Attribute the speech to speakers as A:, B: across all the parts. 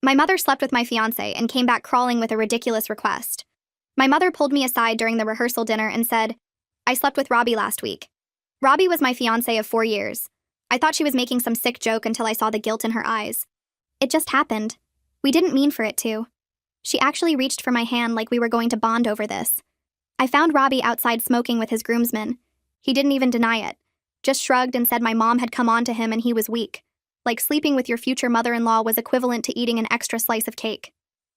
A: My mother slept with my fiancé and came back crawling with a ridiculous request. My mother pulled me aside during the rehearsal dinner and said, "I slept with Robbie last week." Robbie was my fiancé of 4 years. I thought she was making some sick joke until I saw the guilt in her eyes. It just happened. We didn't mean for it to. She actually reached for my hand like we were going to bond over this. I found Robbie outside smoking with his groomsmen. He didn't even deny it, just shrugged and said my mom had come on to him and he was weak. Like sleeping with your future mother-in-law was equivalent to eating an extra slice of cake.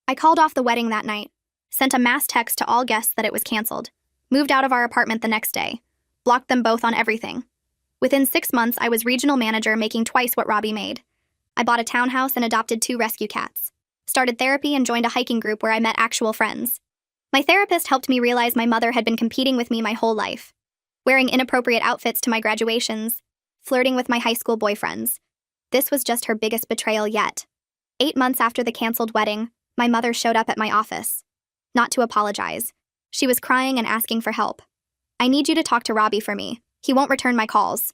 A: I called off the wedding that night, sent a mass text to all guests that it was canceled, moved out of our apartment the next day, blocked them both on everything. Within 6 months, I was regional manager making twice what Robbie made. I bought a townhouse and adopted 2 rescue cats, started therapy and joined a hiking group where I met actual friends. My therapist helped me realize my mother had been competing with me my whole life, wearing inappropriate outfits to my graduations, flirting with my high school boyfriends. This was just her biggest betrayal yet. 8 months after the canceled wedding, my mother showed up at my office. Not to apologize. She was crying and asking for help. "I need you to talk to Robbie for me. He won't return my calls."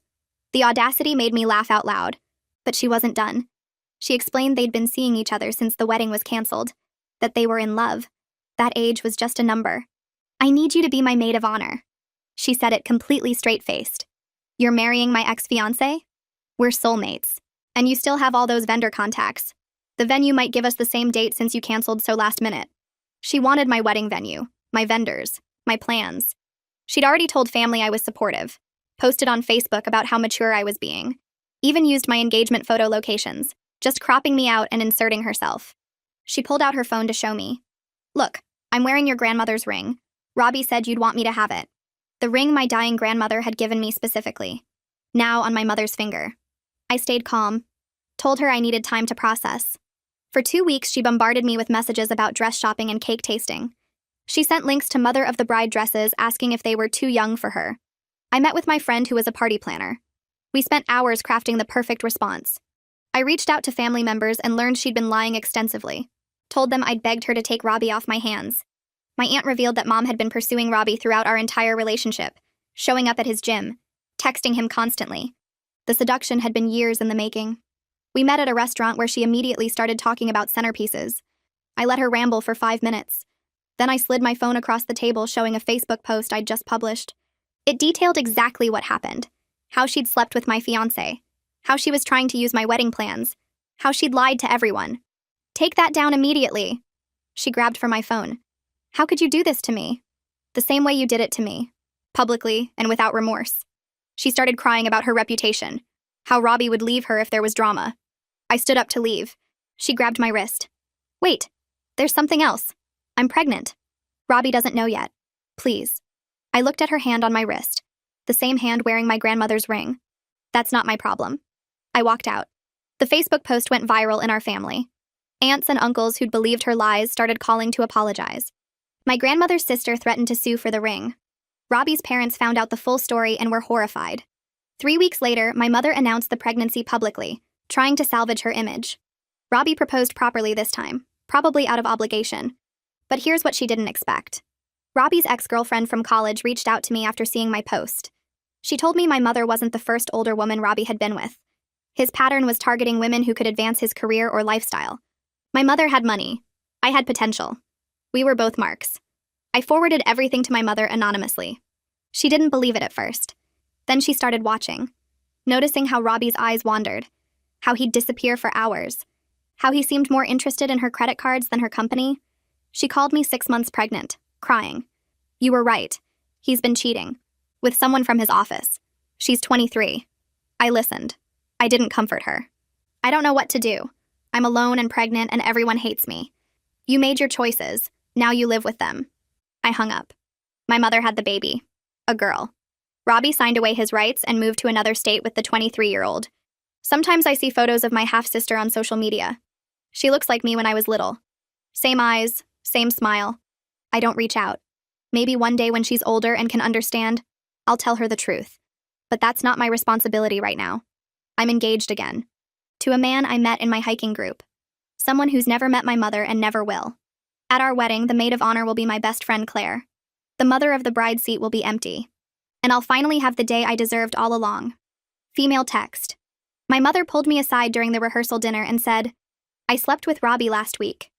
A: The audacity made me laugh out loud. But she wasn't done. She explained they'd been seeing each other since the wedding was canceled, that they were in love. That age was just a number. "I need you to be my maid of honor." She said it completely straight-faced. "You're marrying my ex-fiancé? We're soulmates. And you still have all those vendor contacts. The venue might give us the same date since you canceled so last minute." She wanted my wedding venue, my vendors, my plans. She'd already told family I was supportive, posted on Facebook about how mature I was being, even used my engagement photo locations, just cropping me out and inserting herself. She pulled out her phone to show me. "Look, I'm wearing your grandmother's ring. Robbie said you'd want me to have it." The ring my dying grandmother had given me specifically, now on my mother's finger. I stayed calm, told her I needed time to process. For 2 weeks, she bombarded me with messages about dress shopping and cake tasting. She sent links to mother of the bride dresses asking if they were too young for her. I met with my friend who was a party planner. We spent hours crafting the perfect response. I reached out to family members and learned she'd been lying extensively. Told them I'd begged her to take Robbie off my hands. My aunt revealed that mom had been pursuing Robbie throughout our entire relationship, showing up at his gym, texting him constantly. The seduction had been years in the making. We met at a restaurant where she immediately started talking about centerpieces. I let her ramble for 5 minutes. Then I slid my phone across the table showing a Facebook post I'd just published. It detailed exactly what happened. How she'd slept with my fiancé. How she was trying to use my wedding plans. How she'd lied to everyone. "Take that down immediately." She grabbed for my phone. "How could you do this to me?" "The same way you did it to me. Publicly and without remorse." She started crying about her reputation. How Robbie would leave her if there was drama. I stood up to leave. She grabbed my wrist. "Wait, there's something else. I'm pregnant. Robbie doesn't know yet. Please." I looked at her hand on my wrist. The same hand wearing my grandmother's ring. "That's not my problem." I walked out. The Facebook post went viral in our family. Aunts and uncles who'd believed her lies started calling to apologize. My grandmother's sister threatened to sue for the ring. Robbie's parents found out the full story and were horrified. 3 weeks later, my mother announced the pregnancy publicly, trying to salvage her image. Robbie proposed properly this time, probably out of obligation. But here's what she didn't expect. Robbie's ex-girlfriend from college reached out to me after seeing my post. She told me my mother wasn't the first older woman Robbie had been with. His pattern was targeting women who could advance his career or lifestyle. My mother had money. I had potential. We were both marks. I forwarded everything to my mother anonymously. She didn't believe it at first. Then she started watching, noticing how Robbie's eyes wandered, how he'd disappear for hours, how he seemed more interested in her credit cards than her company. She called me 6 months pregnant, crying. "You were right. He's been cheating. With someone from his office. She's 23. I listened. I didn't comfort her. "I don't know what to do. I'm alone and pregnant and everyone hates me. You made your choices. Now you live with them." I hung up. My mother had the baby. A girl. Robbie signed away his rights and moved to another state with the 23-year-old. Sometimes I see photos of my half-sister on social media. She looks like me when I was little. Same eyes, same smile. I don't reach out. Maybe one day when she's older and can understand, I'll tell her the truth. But that's not my responsibility right now. I'm engaged again. To a man I met in my hiking group. Someone who's never met my mother and never will. At our wedding, the maid of honor will be my best friend Claire. The mother of the bride seat will be empty. And I'll finally have the day I deserved all along. Female text. My mother pulled me aside during the rehearsal dinner and said, I slept with Robbie last week.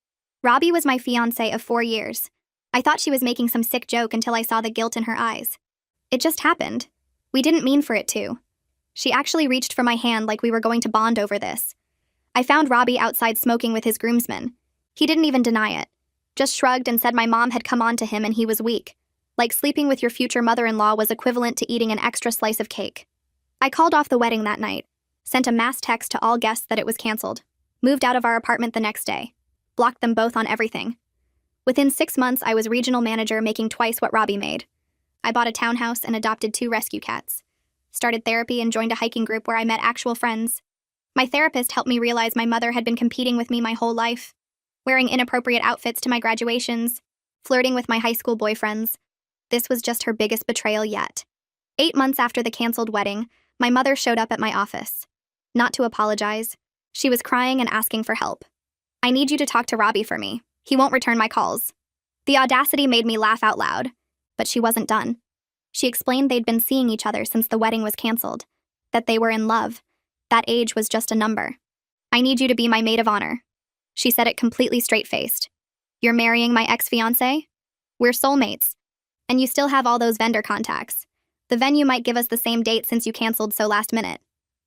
A: Robbie was my fiancé of 4 years. I thought she was making some sick joke until I saw the guilt in her eyes. It just happened. We didn't mean for it to. She actually reached for my hand like we were going to bond over this. I found Robbie outside smoking with his groomsmen. He didn't even deny it. Just shrugged and said my mom had come on to him and he was weak. Like sleeping with your future mother-in-law was equivalent to eating an extra slice of cake. I called off the wedding that night, sent a mass text to all guests that it was canceled, moved out of our apartment the next day, blocked them both on everything. Within 6 months, I was regional manager making twice what Robbie made. I bought a townhouse and adopted 2 rescue cats. Started therapy and joined a hiking group where I met actual friends. My therapist helped me realize my mother had been competing with me my whole life, wearing inappropriate outfits to my graduations, flirting with my high school boyfriends. This was just her biggest betrayal yet. 8 months after the canceled wedding, my mother showed up at my office. Not to apologize. She was crying and asking for help. I need you to talk to Robbie for me. He won't return my calls. The audacity made me laugh out loud, but she wasn't done. She explained they'd been seeing each other since the wedding was canceled, that they were in love. That age was just a number. I need you to be my maid of honor. She said it completely straight-faced. You're marrying my ex-fiancé? We're soulmates. And you still have all those vendor contacts. The venue might give us the same date since you canceled so last minute.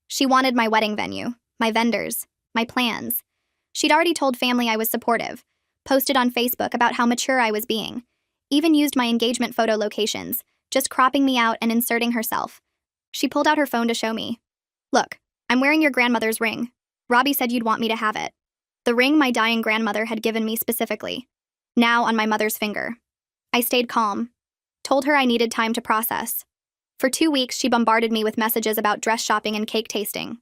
A: She wanted my wedding venue, my vendors, my plans. She'd already told family I was supportive, posted on Facebook about how mature I was being, even used my engagement photo locations, just cropping me out and inserting herself. She pulled out her phone to show me. Look, I'm wearing your grandmother's ring. Robbie said you'd want me to have it. The ring my dying grandmother had given me specifically. Now on my mother's finger. I stayed calm. Told her I needed time to process. For 2 weeks, she bombarded me with messages about dress shopping and cake tasting.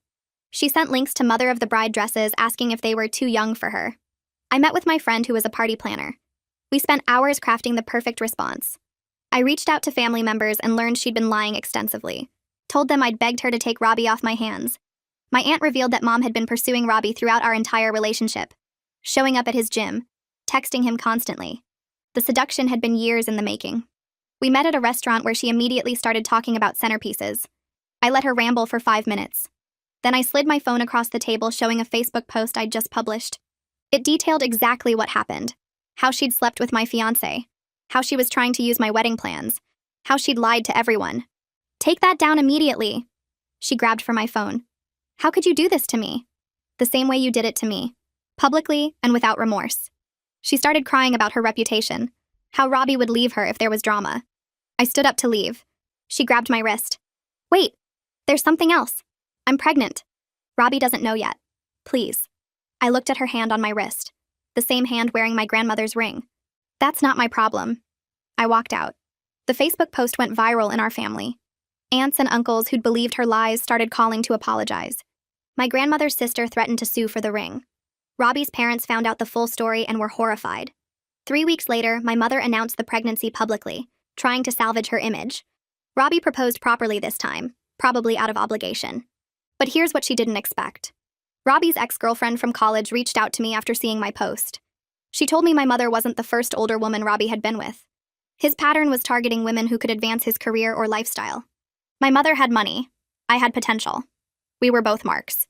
A: She sent links to mother of the bride dresses asking if they were too young for her. I met with my friend who was a party planner. We spent hours crafting the perfect response. I reached out to family members and learned she'd been lying extensively. Told them I'd begged her to take Robbie off my hands. My aunt revealed that mom had been pursuing Robbie throughout our entire relationship, showing up at his gym, texting him constantly. The seduction had been years in the making. We met at a restaurant where she immediately started talking about centerpieces. I let her ramble for 5 minutes. Then I slid my phone across the table showing a Facebook post I'd just published. It detailed exactly what happened. How she'd slept with my fiancé. How she was trying to use my wedding plans. How she'd lied to everyone. Take that down immediately. She grabbed for my phone. How could you do this to me? The same way you did it to me. Publicly and without remorse. She started crying about her reputation. How Robbie would leave her if there was drama. I stood up to leave. She grabbed my wrist. Wait, there's something else. I'm pregnant. Robbie doesn't know yet. Please. I looked at her hand on my wrist. The same hand wearing my grandmother's ring. That's not my problem. I walked out. The Facebook post went viral in our family. Aunts and uncles who'd believed her lies started calling to apologize. My grandmother's sister threatened to sue for the ring. Robbie's parents found out the full story and were horrified. 3 weeks later, my mother announced the pregnancy publicly, trying to salvage her image. Robbie proposed properly this time, probably out of obligation. But here's what she didn't expect. Robbie's ex-girlfriend from college reached out to me after seeing my post. She told me my mother wasn't the first older woman Robbie had been with. His pattern was targeting women who could advance his career or lifestyle. My mother had money. I had potential. We were both marks.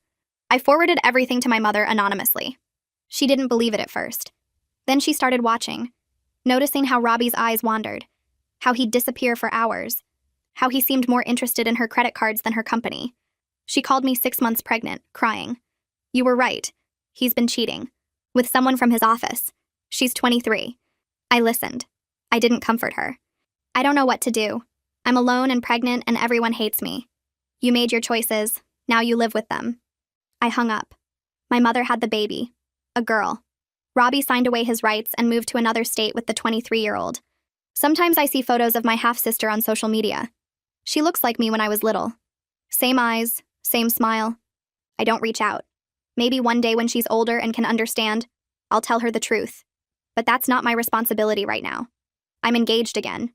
A: I forwarded everything to my mother anonymously. She didn't believe it at first. Then she started watching, noticing how Robbie's eyes wandered, how he'd disappear for hours, how he seemed more interested in her credit cards than her company. She called me 6 months pregnant, crying. You were right. He's been cheating. With someone from his office. She's 23. I listened. I didn't comfort her. I don't know what to do. I'm alone and pregnant and everyone hates me. You made your choices. Now you live with them. I hung up. My mother had the baby. A girl. Robbie signed away his rights and moved to another state with the 23-year-old. Sometimes I see photos of my half-sister on social media. She looks like me when I was little. Same eyes, same smile. I don't reach out. Maybe one day when she's older and can understand, I'll tell her the truth. But that's not my responsibility right now. I'm engaged again.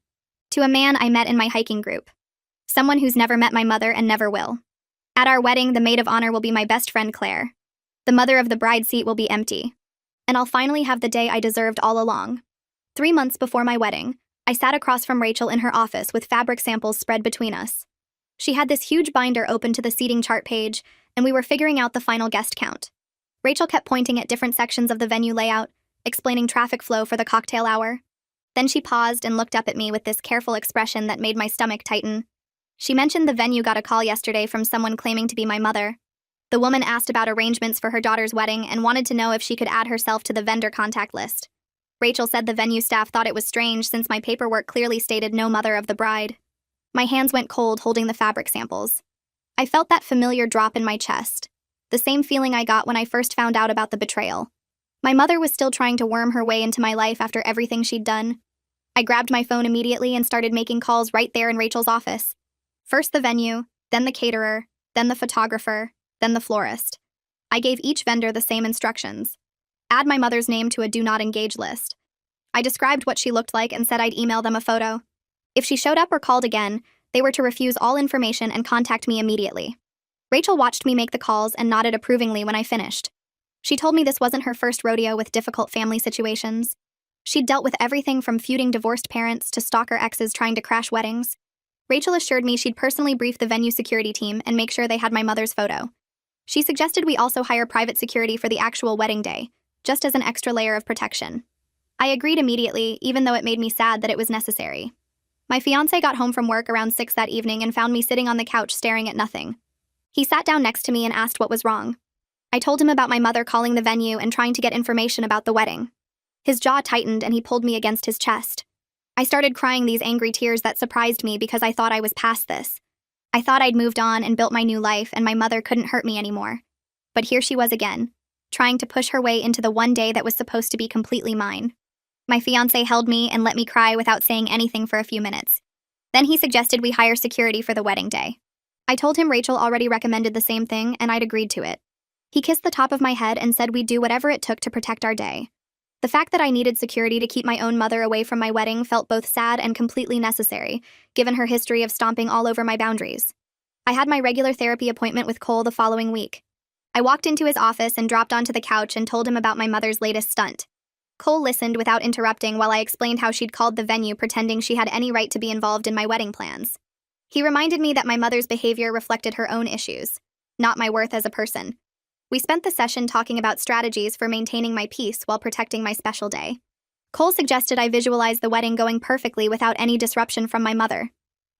A: To a man I met in my hiking group. Someone who's never met my mother and never will. At our wedding, the maid of honor will be my best friend Claire. The mother of the bride seat will be empty. And I'll finally have the day I deserved all along. 3 months before my wedding, I sat across from Rachel in her office with fabric samples spread between us. She had this huge binder open to the seating chart page, and we were figuring out the final guest count. Rachel kept pointing at different sections of the venue layout, explaining traffic flow for the cocktail hour. Then she paused and looked up at me with this careful expression that made my stomach tighten. She mentioned the venue got a call yesterday from someone claiming to be my mother. The woman asked about arrangements for her daughter's wedding and wanted to know if she could add herself to the vendor contact list. Rachel said the venue staff thought it was strange since my paperwork clearly stated no mother of the bride. My hands went cold holding the fabric samples. I felt that familiar drop in my chest, the same feeling I got when I first found out about the betrayal. My mother was still trying to worm her way into my life after everything she'd done. I grabbed my phone immediately and started making calls right there in Rachel's office. First the venue, then the caterer, then the photographer, then the florist. I gave each vendor the same instructions. Add my mother's name to a do not engage list. I described what she looked like and said I'd email them a photo. If she showed up or called again, they were to refuse all information and contact me immediately. Rachel watched me make the calls and nodded approvingly when I finished. She told me this wasn't her first rodeo with difficult family situations. She'd dealt with everything from feuding divorced parents to stalker exes trying to crash weddings. Rachel assured me she'd personally brief the venue security team and make sure they had my mother's photo. She suggested we also hire private security for the actual wedding day, just as an extra layer of protection. I agreed immediately, even though it made me sad that it was necessary. My fiancé got home from work around 6 that evening and found me sitting on the couch staring at nothing. He sat down next to me and asked what was wrong. I told him about my mother calling the venue and trying to get information about the wedding. His jaw tightened and he pulled me against his chest. I started crying these angry tears that surprised me because I thought I was past this. I thought I'd moved on and built my new life and my mother couldn't hurt me anymore. But here she was again, trying to push her way into the one day that was supposed to be completely mine. My fiancé held me and let me cry without saying anything for a few minutes. Then he suggested we hire security for the wedding day. I told him Rachel already recommended the same thing and I'd agreed to it. He kissed the top of my head and said we'd do whatever it took to protect our day. The fact that I needed security to keep my own mother away from my wedding felt both sad and completely necessary, given her history of stomping all over my boundaries. I had my regular therapy appointment with Cole the following week. I walked into his office and dropped onto the couch and told him about my mother's latest stunt. Cole listened without interrupting while I explained how she'd called the venue pretending she had any right to be involved in my wedding plans. He reminded me that my mother's behavior reflected her own issues, not my worth as a person. We spent the session talking about strategies for maintaining my peace while protecting my special day. Cole suggested I visualize the wedding going perfectly without any disruption from my mother.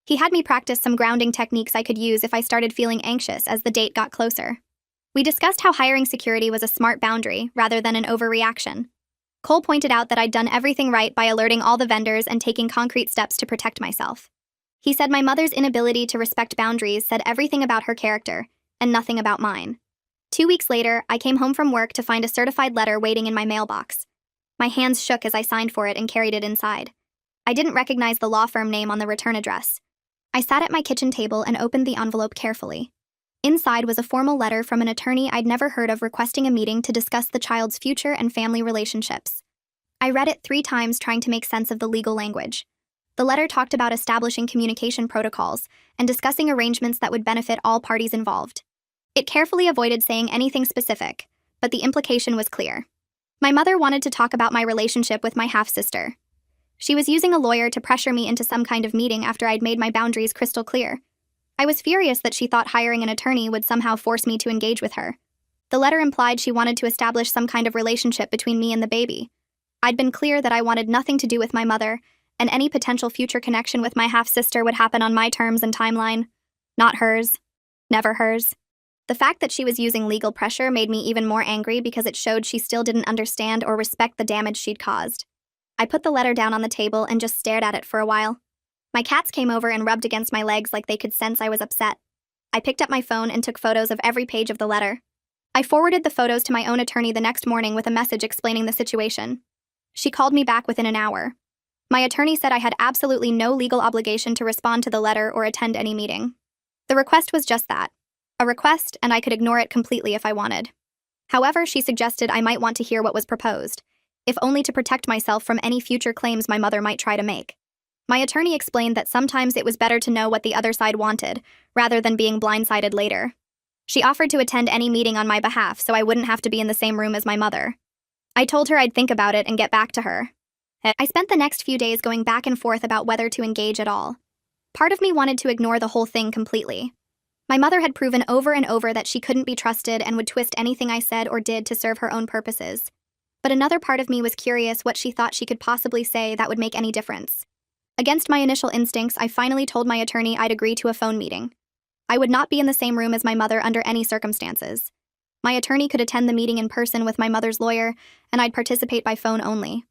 A: He had me practice some grounding techniques I could use if I started feeling anxious as the date got closer. We discussed how hiring security was a smart boundary rather than an overreaction. Cole pointed out that I'd done everything right by alerting all the vendors and taking concrete steps to protect myself. He said my mother's inability to respect boundaries said everything about her character, and nothing about mine. 2 weeks later, I came home from work to find a certified letter waiting in my mailbox. My hands shook as I signed for it and carried it inside. I didn't recognize the law firm name on the return address. I sat at my kitchen table and opened the envelope carefully. Inside was a formal letter from an attorney I'd never heard of requesting a meeting to discuss the child's future and family relationships. I read it 3 times trying to make sense of the legal language. The letter talked about establishing communication protocols and discussing arrangements that would benefit all parties involved. It carefully avoided saying anything specific, but the implication was clear. My mother wanted to talk about my relationship with my half-sister. She was using a lawyer to pressure me into some kind of meeting after I'd made my boundaries crystal clear. I was furious that she thought hiring an attorney would somehow force me to engage with her. The letter implied she wanted to establish some kind of relationship between me and the baby. I'd been clear that I wanted nothing to do with my mother, and any potential future connection with my half-sister would happen on my terms and timeline. Not hers. Never hers. The fact that she was using legal pressure made me even more angry because it showed she still didn't understand or respect the damage she'd caused. I put the letter down on the table and just stared at it for a while. My cats came over and rubbed against my legs like they could sense I was upset. I picked up my phone and took photos of every page of the letter. I forwarded the photos to my own attorney the next morning with a message explaining the situation. She called me back within an hour. My attorney said I had absolutely no legal obligation to respond to the letter or attend any meeting. The request was just that. A request, and I could ignore it completely if I wanted. However, she suggested I might want to hear what was proposed, if only to protect myself from any future claims my mother might try to make. My attorney explained that sometimes it was better to know what the other side wanted, rather than being blindsided later. She offered to attend any meeting on my behalf so I wouldn't have to be in the same room as my mother. I told her I'd think about it and get back to her. I spent the next few days going back and forth about whether to engage at all. Part of me wanted to ignore the whole thing completely. My mother had proven over and over that she couldn't be trusted and would twist anything I said or did to serve her own purposes. But another part of me was curious what she thought she could possibly say that would make any difference. Against my initial instincts, I finally told my attorney I'd agree to a phone meeting. I would not be in the same room as my mother under any circumstances. My attorney could attend the meeting in person with my mother's lawyer, and I'd participate by phone only.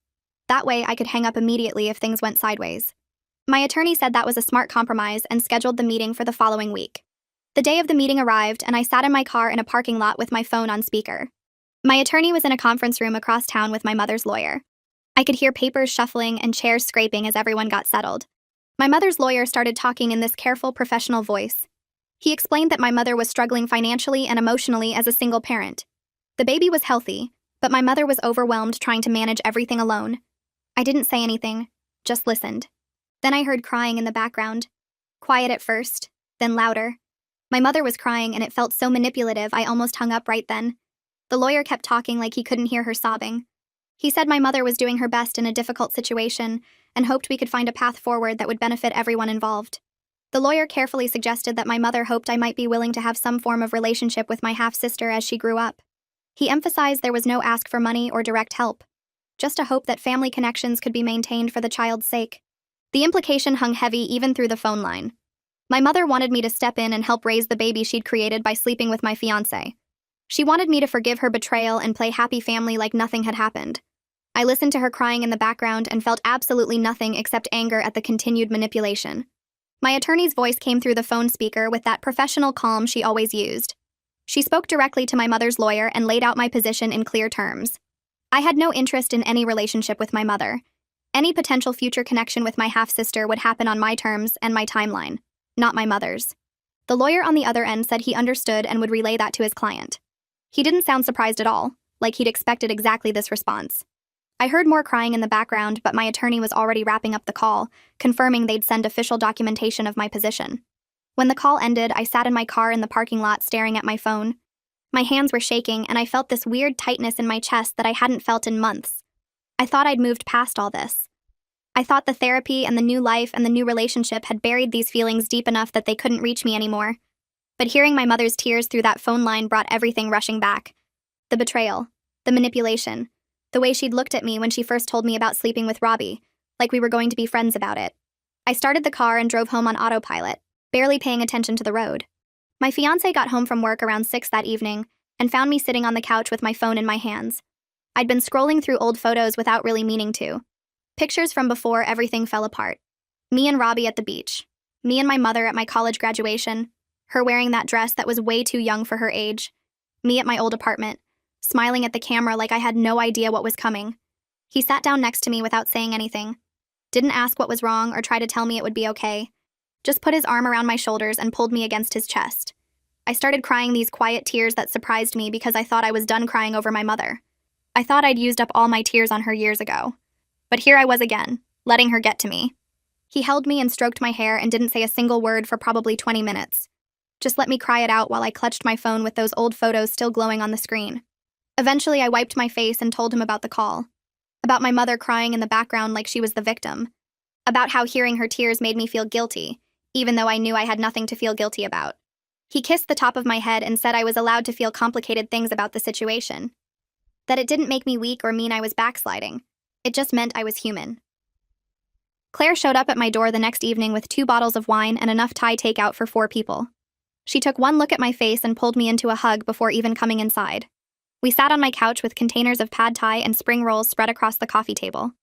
A: That way, I could hang up immediately if things went sideways. My attorney said that was a smart compromise and scheduled the meeting for the following week. The day of the meeting arrived, and I sat in my car in a parking lot with my phone on speaker. My attorney was in a conference room across town with my mother's lawyer. I could hear papers shuffling and chairs scraping as everyone got settled. My mother's lawyer started talking in this careful, professional voice. He explained that my mother was struggling financially and emotionally as a single parent. The baby was healthy, but my mother was overwhelmed trying to manage everything alone. I didn't say anything, just listened. Then I heard crying in the background. Quiet at first, then louder. My mother was crying and it felt so manipulative I almost hung up right then. The lawyer kept talking like he couldn't hear her sobbing. He said my mother was doing her best in a difficult situation and hoped we could find a path forward that would benefit everyone involved. The lawyer carefully suggested that my mother hoped I might be willing to have some form of relationship with my half-sister as she grew up. He emphasized there was no ask for money or direct help, just a hope that family connections could be maintained for the child's sake. The implication hung heavy even through the phone line. My mother wanted me to step in and help raise the baby she'd created by sleeping with my fiancé. She wanted me to forgive her betrayal and play happy family like nothing had happened. I listened to her crying in the background and felt absolutely nothing except anger at the continued manipulation. My attorney's voice came through the phone speaker with that professional calm she always used. She spoke directly to my mother's lawyer and laid out my position in clear terms. I had no interest in any relationship with my mother. Any potential future connection with my half-sister would happen on my terms and my timeline, not my mother's. The lawyer on the other end said he understood and would relay that to his client. He didn't sound surprised at all, like he'd expected exactly this response. I heard more crying in the background, but my attorney was already wrapping up the call, confirming they'd send official documentation of my position. When the call ended, I sat in my car in the parking lot staring at my phone. My hands were shaking, and I felt this weird tightness in my chest that I hadn't felt in months. I thought I'd moved past all this. I thought the therapy and the new life and the new relationship had buried these feelings deep enough that they couldn't reach me anymore. But hearing my mother's tears through that phone line brought everything rushing back. The betrayal, the manipulation, the way she'd looked at me when she first told me about sleeping with Robbie, like we were going to be friends about it. I started the car and drove home on autopilot, barely paying attention to the road. My fiancé got home from work around 6 that evening and found me sitting on the couch with my phone in my hands. I'd been scrolling through old photos without really meaning to. Pictures from before everything fell apart. Me and Robbie at the beach. Me and my mother at my college graduation. Her wearing that dress that was way too young for her age. Me at my old apartment, smiling at the camera like I had no idea what was coming. He sat down next to me without saying anything. Didn't ask what was wrong or try to tell me it would be okay. Just put his arm around my shoulders and pulled me against his chest. I started crying these quiet tears that surprised me because I thought I was done crying over my mother. I thought I'd used up all my tears on her years ago. But here I was again, letting her get to me. He held me and stroked my hair and didn't say a single word for probably 20 minutes. Just let me cry it out while I clutched my phone with those old photos still glowing on the screen. Eventually, I wiped my face and told him about the call. About my mother crying in the background like she was the victim. About how hearing her tears made me feel guilty, even though I knew I had nothing to feel guilty about. He kissed the top of my head and said I was allowed to feel complicated things about the situation. That it didn't make me weak or mean I was backsliding. It just meant I was human. Claire showed up at my door the next evening with 2 bottles of wine and enough Thai takeout for 4 people. She took one look at my face and pulled me into a hug before even coming inside. We sat on my couch with containers of pad thai and spring rolls spread across the coffee table.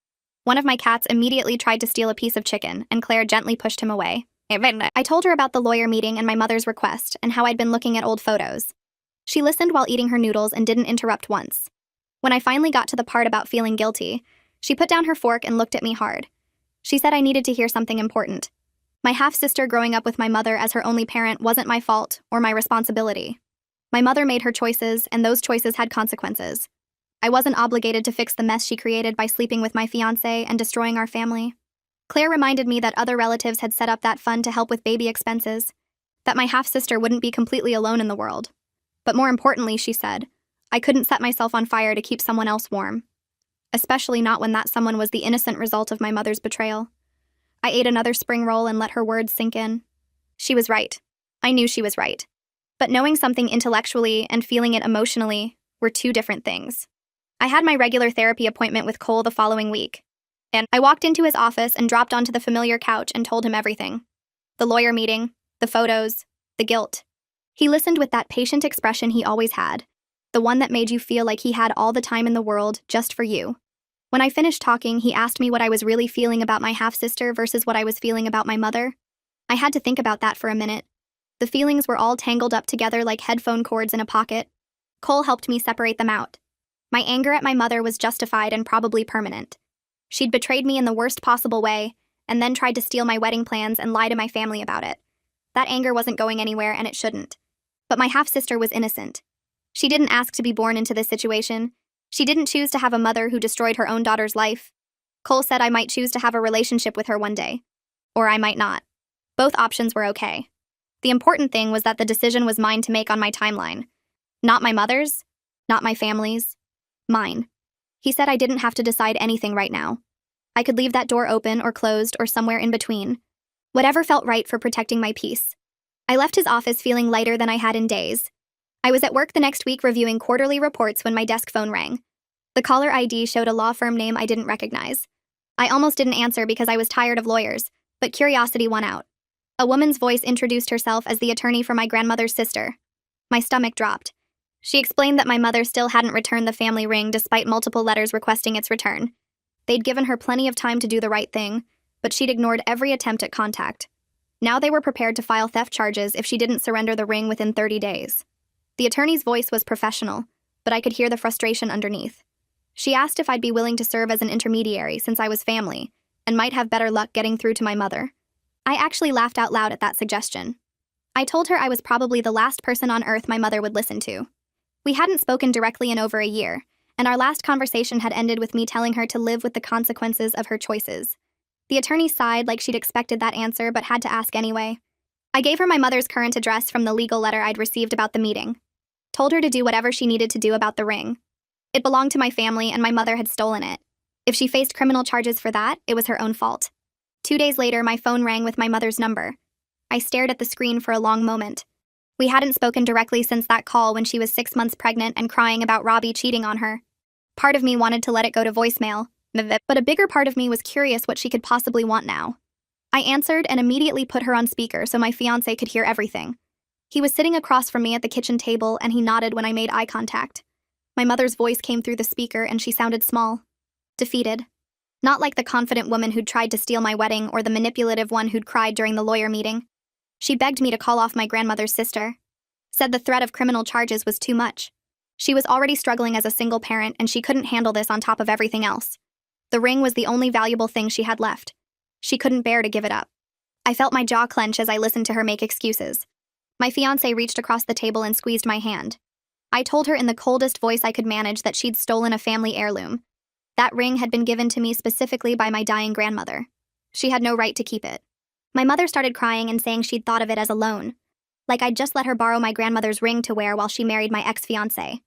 A: One of my cats immediately tried to steal a piece of chicken, and Claire gently pushed him away. I told her about the lawyer meeting and my mother's request and how I'd been looking at old photos. She listened while eating her noodles and didn't interrupt once. When I finally got to the part about feeling guilty, she put down her fork and looked at me hard. She said I needed to hear something important. My half-sister growing up with my mother as her only parent wasn't my fault or my responsibility. My mother made her choices, and those choices had consequences. I wasn't obligated to fix the mess she created by sleeping with my fiancé and destroying our family. Claire reminded me that other relatives had set up that fund to help with baby expenses, that my half-sister wouldn't be completely alone in the world. But more importantly, she said, I couldn't set myself on fire to keep someone else warm. Especially not when that someone was the innocent result of my mother's betrayal. I ate another spring roll and let her words sink in. She was right. I knew she was right. But knowing something intellectually and feeling it emotionally were two different things. I had my regular therapy appointment with Cole the following week, and I walked into his office and dropped onto the familiar couch and told him everything. The lawyer meeting, the photos, the guilt. He listened with that patient expression he always had, the one that made you feel like he had all the time in the world just for you. When I finished talking, he asked me what I was really feeling about my half-sister versus what I was feeling about my mother. I had to think about that for a minute. The feelings were all tangled up together like headphone cords in a pocket. Cole helped me separate them out. My anger at my mother was justified and probably permanent. She'd betrayed me in the worst possible way, and then tried to steal my wedding plans and lie to my family about it. That anger wasn't going anywhere, and it shouldn't. But my half-sister was innocent. She didn't ask to be born into this situation. She didn't choose to have a mother who destroyed her own daughter's life. Cole said I might choose to have a relationship with her one day. Or I might not. Both options were okay. The important thing was that the decision was mine to make on my timeline. Not my mother's, not my family's, mine. He said I didn't have to decide anything right now. I could leave that door open or closed or somewhere in between. Whatever felt right for protecting my peace. I left his office feeling lighter than I had in days. I was at work the next week reviewing quarterly reports when my desk phone rang. The caller ID showed a law firm name I didn't recognize. I almost didn't answer because I was tired of lawyers, but curiosity won out. A woman's voice introduced herself as the attorney for my grandmother's sister. My stomach dropped. She explained that my mother still hadn't returned the family ring despite multiple letters requesting its return. They'd given her plenty of time to do the right thing, but she'd ignored every attempt at contact. Now they were prepared to file theft charges if she didn't surrender the ring within 30 days. The attorney's voice was professional, but I could hear the frustration underneath. She asked if I'd be willing to serve as an intermediary since I was family, and might have better luck getting through to my mother. I actually laughed out loud at that suggestion. I told her I was probably the last person on earth my mother would listen to. We hadn't spoken directly in over a year, and our last conversation had ended with me telling her to live with the consequences of her choices. The attorney sighed like she'd expected that answer but had to ask anyway. I gave her my mother's current address from the legal letter I'd received about the meeting. Told her to do whatever she needed to do about the ring. It belonged to my family and my mother had stolen it. If she faced criminal charges for that, it was her own fault. 2 days later, my phone rang with my mother's number. I stared at the screen for a long moment. We hadn't spoken directly since that call when she was 6 months pregnant and crying about Robbie cheating on her. Part of me wanted to let it go to voicemail, but a bigger part of me was curious what she could possibly want now. I answered and immediately put her on speaker so my fiancé could hear everything. He was sitting across from me at the kitchen table and he nodded when I made eye contact. My mother's voice came through the speaker and she sounded small. Defeated. Not like the confident woman who'd tried to steal my wedding or the manipulative one who'd cried during the lawyer meeting. She begged me to call off my grandmother's sister. Said the threat of criminal charges was too much. She was already struggling as a single parent and she couldn't handle this on top of everything else. The ring was the only valuable thing she had left. She couldn't bear to give it up. I felt my jaw clench as I listened to her make excuses. My fiancé reached across the table and squeezed my hand. I told her in the coldest voice I could manage that she'd stolen a family heirloom. That ring had been given to me specifically by my dying grandmother. She had no right to keep it. My mother started crying and saying she'd thought of it as a loan. Like I'd just let her borrow my grandmother's ring to wear while she married my ex-fiancé.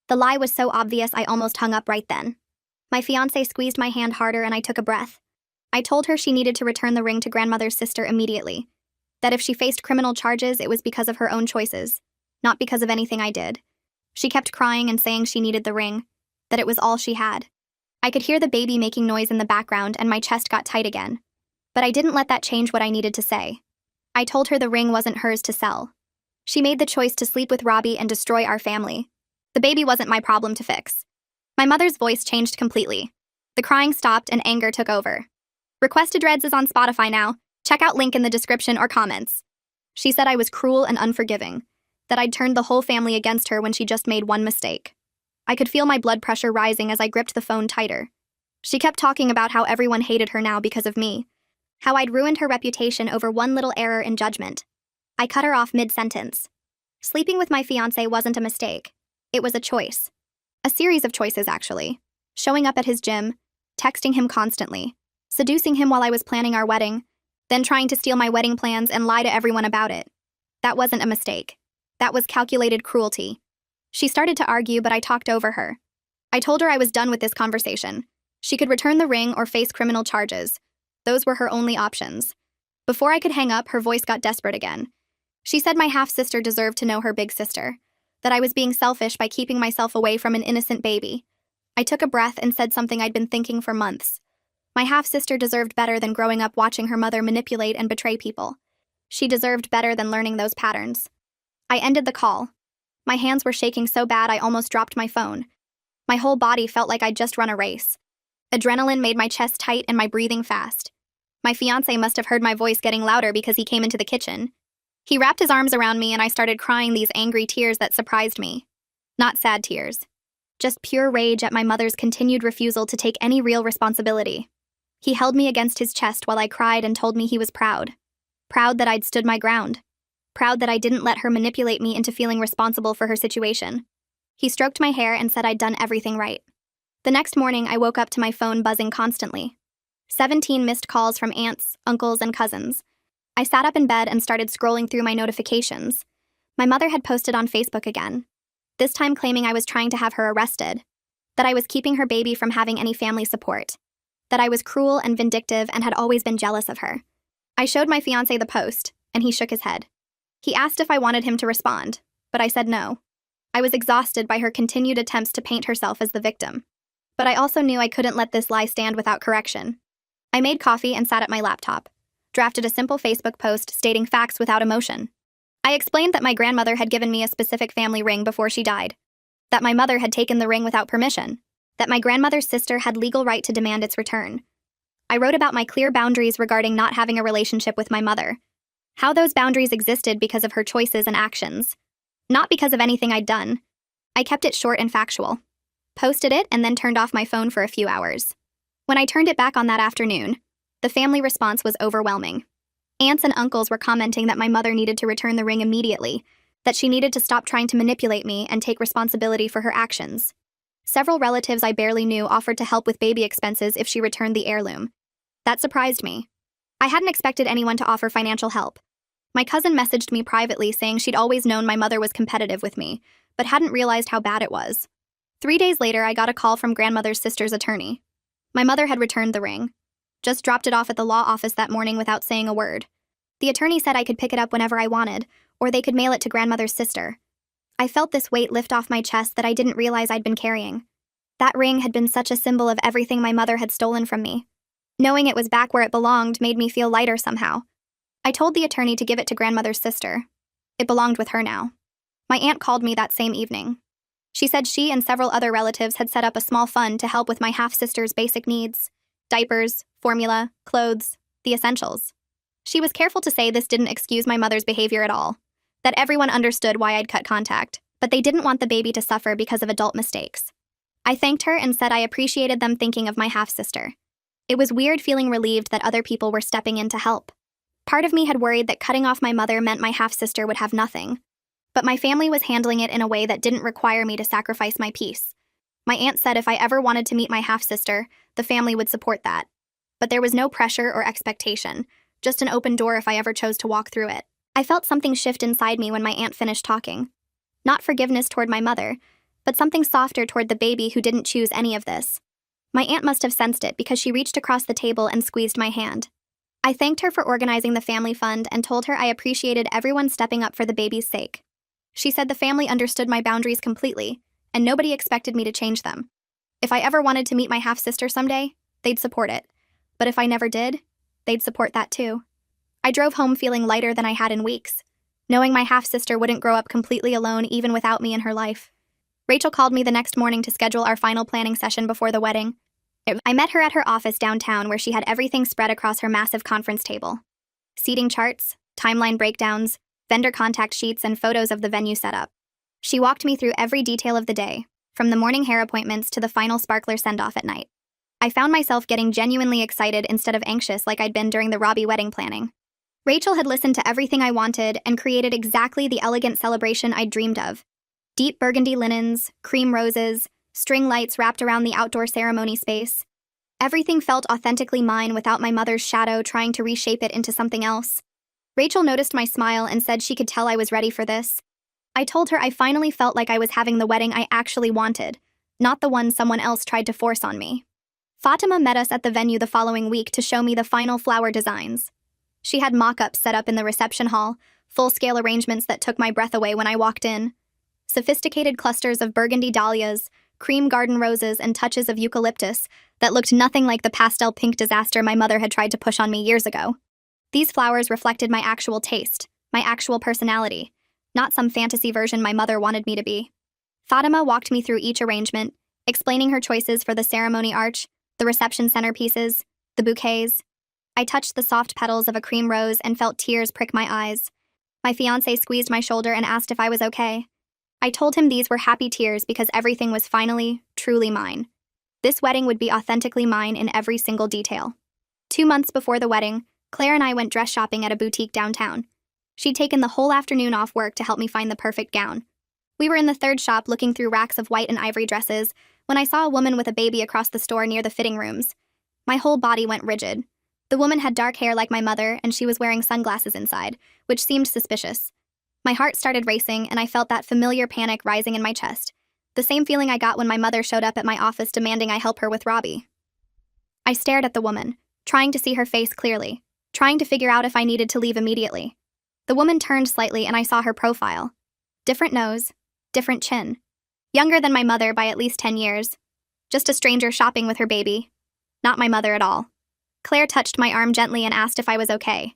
A: The lie was so obvious I almost hung up right then. My fiancé squeezed my hand harder and I took a breath. I told her she needed to return the ring to grandmother's sister immediately. That if she faced criminal charges, it was because of her own choices, not because of anything I did. She kept crying and saying she needed the ring, that it was all she had. I could hear the baby making noise in the background and my chest got tight again. But I didn't let that change what I needed to say. I told her the ring wasn't hers to sell. She made the choice to sleep with Robbie and destroy our family. The baby wasn't my problem to fix. My mother's voice changed completely. The crying stopped and anger took over. Requested Reds is on Spotify now. Check out link in the description or comments. She said I was cruel and unforgiving, that I'd turned the whole family against her when she just made one mistake. I could feel my blood pressure rising as I gripped the phone tighter. She kept talking about how everyone hated her now because of me, how I'd ruined her reputation over one little error in judgment. I cut her off mid-sentence. Sleeping with my fiancé wasn't a mistake. It was a choice. A series of choices, actually. Showing up at his gym, texting him constantly, seducing him while I was planning our wedding, then trying to steal my wedding plans and lie to everyone about it. That wasn't a mistake. That was calculated cruelty. She started to argue, but I talked over her. I told her I was done with this conversation. She could return the ring or face criminal charges. Those were her only options. Before I could hang up, her voice got desperate again. She said my half-sister deserved to know her big sister, that I was being selfish by keeping myself away from an innocent baby. I took a breath and said something I'd been thinking for months. My half-sister deserved better than growing up watching her mother manipulate and betray people. She deserved better than learning those patterns. I ended the call. My hands were shaking so bad I almost dropped my phone. My whole body felt like I'd just run a race. Adrenaline made my chest tight and my breathing fast. My fiancé must have heard my voice getting louder because he came into the kitchen. He wrapped his arms around me and I started crying these angry tears that surprised me. Not sad tears. Just pure rage at my mother's continued refusal to take any real responsibility. He held me against his chest while I cried and told me he was proud. Proud that I'd stood my ground. Proud that I didn't let her manipulate me into feeling responsible for her situation. He stroked my hair and said I'd done everything right. The next morning, I woke up to my phone buzzing constantly. 17 missed calls from aunts, uncles, and cousins. I sat up in bed and started scrolling through my notifications. My mother had posted on Facebook again, this time claiming I was trying to have her arrested, that I was keeping her baby from having any family support, that I was cruel and vindictive and had always been jealous of her. I showed my fiancé the post, and he shook his head. He asked if I wanted him to respond, but I said no. I was exhausted by her continued attempts to paint herself as the victim. But I also knew I couldn't let this lie stand without correction. I made coffee and sat at my laptop, drafted a simple Facebook post stating facts without emotion. I explained that my grandmother had given me a specific family ring before she died, that my mother had taken the ring without permission, that my grandmother's sister had legal right to demand its return. I wrote about my clear boundaries regarding not having a relationship with my mother, how those boundaries existed because of her choices and actions, not because of anything I'd done. I kept it short and factual, posted it, and then turned off my phone for a few hours. When I turned it back on that afternoon, the family response was overwhelming. Aunts and uncles were commenting that my mother needed to return the ring immediately, that she needed to stop trying to manipulate me and take responsibility for her actions. Several relatives I barely knew offered to help with baby expenses if she returned the heirloom. That surprised me. I hadn't expected anyone to offer financial help. My cousin messaged me privately saying she'd always known my mother was competitive with me, but hadn't realized how bad it was. 3 days later, I got a call from grandmother's sister's attorney. My mother had returned the ring. Just dropped it off at the law office that morning without saying a word. The attorney said I could pick it up whenever I wanted, or they could mail it to grandmother's sister. I felt this weight lift off my chest that I didn't realize I'd been carrying. That ring had been such a symbol of everything my mother had stolen from me. Knowing it was back where it belonged made me feel lighter somehow. I told the attorney to give it to grandmother's sister. It belonged with her now. My aunt called me that same evening. She said she and several other relatives had set up a small fund to help with my half-sister's basic needs: diapers, formula, clothes, the essentials. She was careful to say this didn't excuse my mother's behavior at all, that everyone understood why I'd cut contact, but they didn't want the baby to suffer because of adult mistakes. I thanked her and said I appreciated them thinking of my half-sister. It was weird feeling relieved that other people were stepping in to help. Part of me had worried that cutting off my mother meant my half-sister would have nothing. But my family was handling it in a way that didn't require me to sacrifice my peace. My aunt said if I ever wanted to meet my half-sister, the family would support that. But there was no pressure or expectation, just an open door if I ever chose to walk through it. I felt something shift inside me when my aunt finished talking. Not forgiveness toward my mother, but something softer toward the baby who didn't choose any of this. My aunt must have sensed it because she reached across the table and squeezed my hand. I thanked her for organizing the family fund and told her I appreciated everyone stepping up for the baby's sake. She said the family understood my boundaries completely, and nobody expected me to change them. If I ever wanted to meet my half-sister someday, they'd support it. But if I never did, they'd support that too. I drove home feeling lighter than I had in weeks, knowing my half-sister wouldn't grow up completely alone even without me in her life. Rachel called me the next morning to schedule our final planning session before the wedding. I met her at her office downtown where she had everything spread across her massive conference table. Seating charts, timeline breakdowns, vendor contact sheets, and photos of the venue setup. She walked me through every detail of the day, from the morning hair appointments to the final sparkler send-off at night. I found myself getting genuinely excited instead of anxious like I'd been during the Robbie wedding planning. Rachel had listened to everything I wanted and created exactly the elegant celebration I'd dreamed of. Deep burgundy linens, cream roses, string lights wrapped around the outdoor ceremony space. Everything felt authentically mine without my mother's shadow trying to reshape it into something else. Rachel noticed my smile and said she could tell I was ready for this. I told her I finally felt like I was having the wedding I actually wanted, not the one someone else tried to force on me. Fatima met us at the venue the following week to show me the final flower designs. She had mock-ups set up in the reception hall, full-scale arrangements that took my breath away when I walked in. Sophisticated clusters of burgundy dahlias, cream garden roses, and touches of eucalyptus that looked nothing like the pastel pink disaster my mother had tried to push on me years ago. These flowers reflected my actual taste, my actual personality, not some fantasy version my mother wanted me to be. Fatima walked me through each arrangement, explaining her choices for the ceremony arch, the reception centerpieces, the bouquets. I touched the soft petals of a cream rose and felt tears prick my eyes. My fiancé squeezed my shoulder and asked if I was okay. I told him these were happy tears because everything was finally, truly mine. This wedding would be authentically mine in every single detail. 2 months before the wedding, Claire and I went dress shopping at a boutique downtown. She'd taken the whole afternoon off work to help me find the perfect gown. We were in the third shop looking through racks of white and ivory dresses when I saw a woman with a baby across the store near the fitting rooms. My whole body went rigid. The woman had dark hair like my mother, and she was wearing sunglasses inside, which seemed suspicious. My heart started racing, and I felt that familiar panic rising in my chest, the same feeling I got when my mother showed up at my office demanding I help her with Robbie. I stared at the woman, trying to see her face clearly, trying to figure out if I needed to leave immediately. The woman turned slightly, and I saw her profile. Different nose, different chin. Younger than my mother by at least 10 years. Just a stranger shopping with her baby. Not my mother at all. Claire touched my arm gently and asked if I was okay.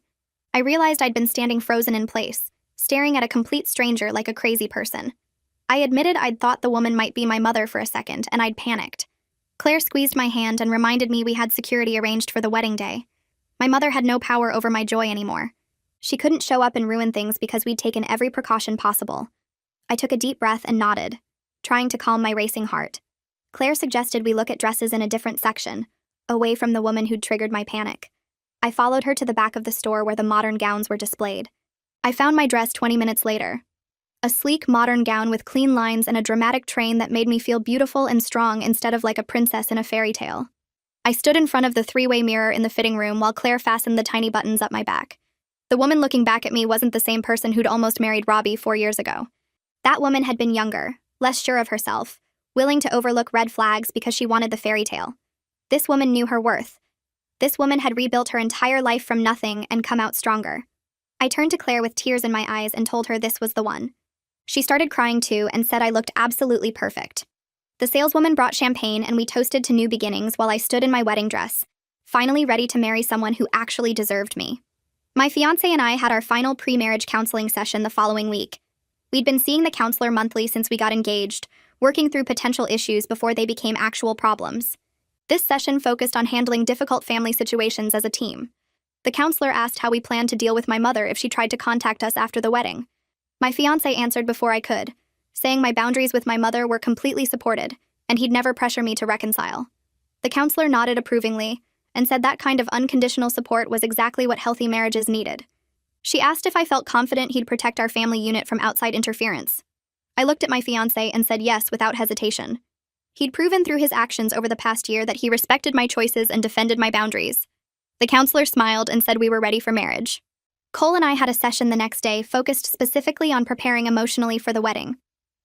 A: I realized I'd been standing frozen in place, staring at a complete stranger like a crazy person. I admitted I'd thought the woman might be my mother for a second, and I'd panicked. Claire squeezed my hand and reminded me we had security arranged for the wedding day. My mother had no power over my joy anymore. She couldn't show up and ruin things because we'd taken every precaution possible. I took a deep breath and nodded, trying to calm my racing heart. Claire suggested we look at dresses in a different section, away from the woman who'd triggered my panic. I followed her to the back of the store where the modern gowns were displayed. I found my dress 20 minutes later. A sleek, modern gown with clean lines and a dramatic train that made me feel beautiful and strong instead of like a princess in a fairy tale. I stood in front of the three-way mirror in the fitting room while Claire fastened the tiny buttons up my back. The woman looking back at me wasn't the same person who'd almost married Robbie 4 years ago. That woman had been younger, less sure of herself, willing to overlook red flags because she wanted the fairy tale. This woman knew her worth. This woman had rebuilt her entire life from nothing and come out stronger. I turned to Claire with tears in my eyes and told her this was the one. She started crying too and said I looked absolutely perfect. The saleswoman brought champagne and we toasted to new beginnings while I stood in my wedding dress, finally ready to marry someone who actually deserved me. My fiancé and I had our final pre-marriage counseling session the following week. We'd been seeing the counselor monthly since we got engaged, working through potential issues before they became actual problems. This session focused on handling difficult family situations as a team. The counselor asked how we planned to deal with my mother if she tried to contact us after the wedding. My fiancé answered before I could, saying my boundaries with my mother were completely supported, and he'd never pressure me to reconcile. The counselor nodded approvingly and said that kind of unconditional support was exactly what healthy marriages needed. She asked if I felt confident he'd protect our family unit from outside interference. I looked at my fiancé and said yes without hesitation. He'd proven through his actions over the past year that he respected my choices and defended my boundaries. The counselor smiled and said we were ready for marriage. Cole and I had a session the next day focused specifically on preparing emotionally for the wedding.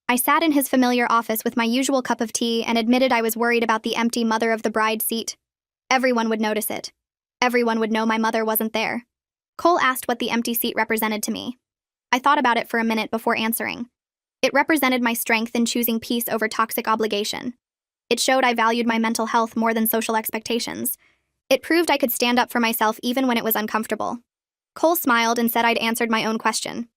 A: I sat in his familiar office with my usual cup of tea and admitted I was worried about the empty mother of the bride seat. Everyone would notice it. Everyone would know my mother wasn't there. Cole asked what the empty seat represented to me. I thought about it for a minute before answering. It represented my strength in choosing peace over toxic obligation. It showed I valued my mental health more than social expectations. It proved I could stand up for myself even when it was uncomfortable. Cole smiled and said I'd answered my own question.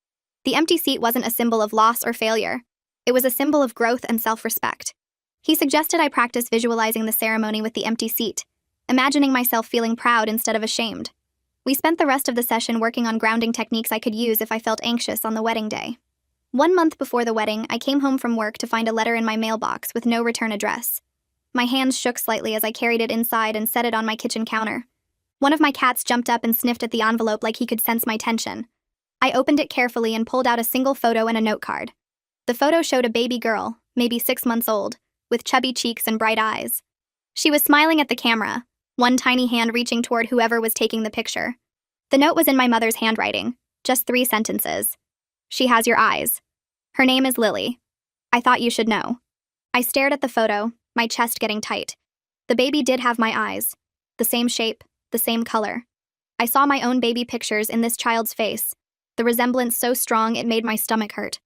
A: The empty seat wasn't a symbol of loss or failure. It was a symbol of growth and self-respect. He suggested I practice visualizing the ceremony with the empty seat, imagining myself feeling proud instead of ashamed. We spent the rest of the session working on grounding techniques I could use if I felt anxious on the wedding day. 1 month before the wedding, I came home from work to find a letter in my mailbox with no return address. My hands shook slightly as I carried it inside and set it on my kitchen counter. One of my cats jumped up and sniffed at the envelope like he could sense my tension. I opened it carefully and pulled out a single photo and a note card. The photo showed a baby girl, maybe 6 months old, with chubby cheeks and bright eyes. She was smiling at the camera, one tiny hand reaching toward whoever was taking the picture. The note was in my mother's handwriting, just 3 sentences. She has your eyes. Her name is Lily. I thought you should know. I stared at the photo, my chest getting tight. The baby did have my eyes. The same shape, the same color. I saw my own baby pictures in this child's face, the resemblance so strong it made my stomach hurt.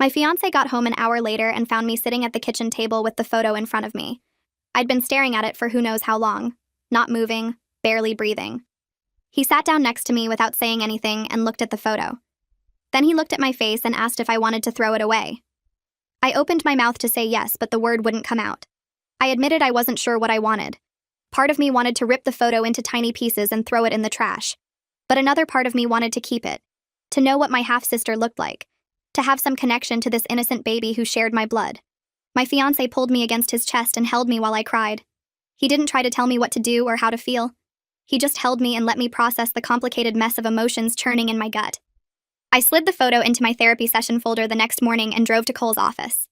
A: My fiancé got home an hour later and found me sitting at the kitchen table with the photo in front of me. I'd been staring at it for who knows how long, not moving, barely breathing. He sat down next to me without saying anything and looked at the photo. Then he looked at my face and asked if I wanted to throw it away. I opened my mouth to say yes, but the word wouldn't come out. I admitted I wasn't sure what I wanted. Part of me wanted to rip the photo into tiny pieces and throw it in the trash. But another part of me wanted to keep it, to know what my half-sister looked like, to have some connection to this innocent baby who shared my blood. My fiancé pulled me against his chest and held me while I cried. He didn't try to tell me what to do or how to feel. He just held me and let me process the complicated mess of emotions churning in my gut. I slid the photo into my therapy session folder the next morning and drove to Cole's office.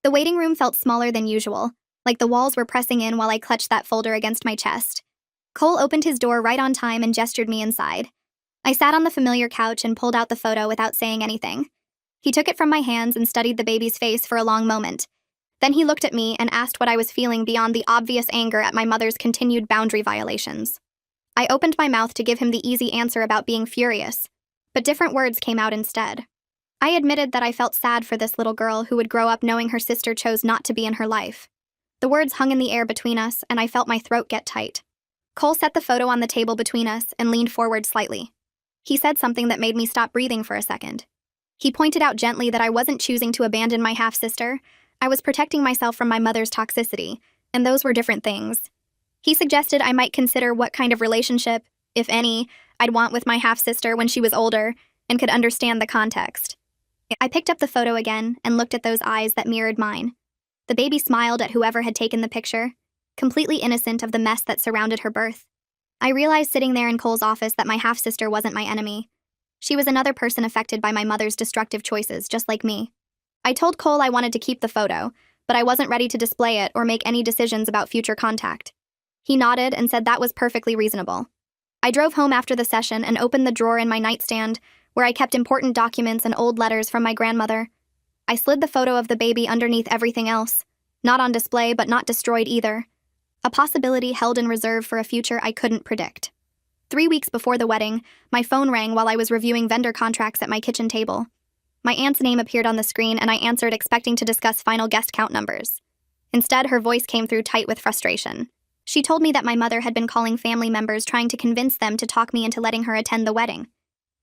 A: The waiting room felt smaller than usual, like the walls were pressing in while I clutched that folder against my chest. Cole opened his door right on time and gestured me inside. I sat on the familiar couch and pulled out the photo without saying anything. He took it from my hands and studied the baby's face for a long moment. Then he looked at me and asked what I was feeling beyond the obvious anger at my mother's continued boundary violations. I opened my mouth to give him the easy answer about being furious, but different words came out instead. I admitted that I felt sad for this little girl who would grow up knowing her sister chose not to be in her life. The words hung in the air between us, and I felt my throat get tight. Cole set the photo on the table between us and leaned forward slightly. He said something that made me stop breathing for a second. He pointed out gently that I wasn't choosing to abandon my half-sister. I was protecting myself from my mother's toxicity, and those were different things. He suggested I might consider what kind of relationship, if any, I'd want with my half-sister when she was older and could understand the context. I picked up the photo again and looked at those eyes that mirrored mine. The baby smiled at whoever had taken the picture, completely innocent of the mess that surrounded her birth. I realized sitting there in Cole's office that my half-sister wasn't my enemy. She was another person affected by my mother's destructive choices, just like me. I told Cole I wanted to keep the photo, but I wasn't ready to display it or make any decisions about future contact. He nodded and said that was perfectly reasonable. I drove home after the session and opened the drawer in my nightstand, where I kept important documents and old letters from my grandmother. I slid the photo of the baby underneath everything else, not on display but not destroyed either. A possibility held in reserve for a future I couldn't predict. 3 weeks before the wedding, my phone rang while I was reviewing vendor contracts at my kitchen table. My aunt's name appeared on the screen and I answered expecting to discuss final guest count numbers. Instead, her voice came through tight with frustration. She told me that my mother had been calling family members trying to convince them to talk me into letting her attend the wedding.